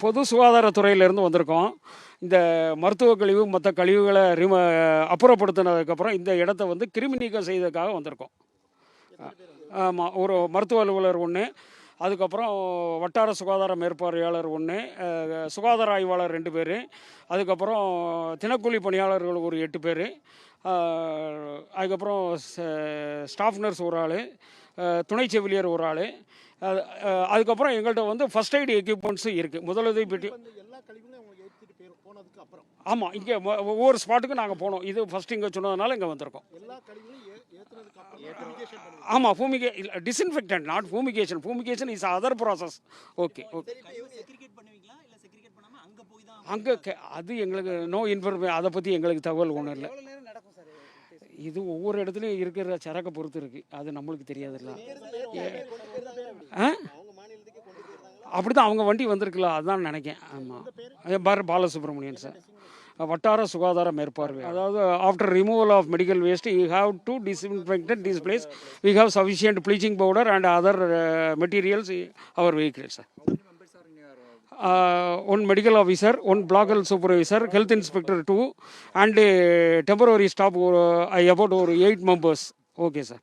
பொது சுகாதாரத்துறையிலேருந்து வந்திருக்கோம். இந்த மருத்துவ கழிவு மற்ற கழிவுகளை அப்புறப்படுத்தினதுக்கப்புறம் இந்த இடத்த வந்து கிருமி நீக்கம் செய்ததுக்காக வந்திருக்கோம். ஆமாம், ஒரு மருத்துவ அலுவலர் ஒன்று, அதுக்கப்புறம் வட்டார சுகாதார மேற்பார்வையாளர் ஒன்று, சுகாதார ஆய்வாளர் 2 பேர், அதுக்கப்புறம் தினக்கூலி பணியாளர்கள் ஒரு 8 பேர், அதுக்கப்புறம் ஸ்டாஃப் நர்ஸ் ஒரு ஆள், துணை செவிலியர் ஒரு ஆள், அதுக்கப்புறம் எங்கள்கிட்ட வந்து ஃபஸ்ட் எய்டு எக்யூப்மெண்ட்ஸும் இருக்குது. முதலுதவி பெட்டி. ஆமாம், இங்கே ஒவ்வொரு ஸ்பாட்டுக்கும் நாங்கள் போனோம். இது ஃபஸ்ட்டு இங்கே சொன்னதுனால இங்கே வந்திருக்கோம். ஆமாம், disinfectant, not fumigation. Fumigation is other process. Okay okay. அங்கே அது எங்களுக்கு நோ இன்ஃபர்மே, அதை பற்றி எங்களுக்கு தகவல் ஒன்றும் இல்லை. இது ஒவ்வொரு இடத்துலையும் இருக்கிற சரக்கை பொறுத்து இருக்குது, அது நம்மளுக்கு தெரியாதுல்ல. அப்படி தான் அவங்க வண்டி வந்திருக்குல்ல, அதுதான் நினைக்கேன். ஆமாம், பாலசுப்ரமணியன் சார், வட்டார சுகாதார மேற்பார்வை. அதாவது after removal of medical waste you have to disinfected this place. We have sufficient bleaching powder and other materials our vehicle sir. One medical officer, one block health supervisor, health inspector 2, and a temporary staff about 8 members. Okay, sir.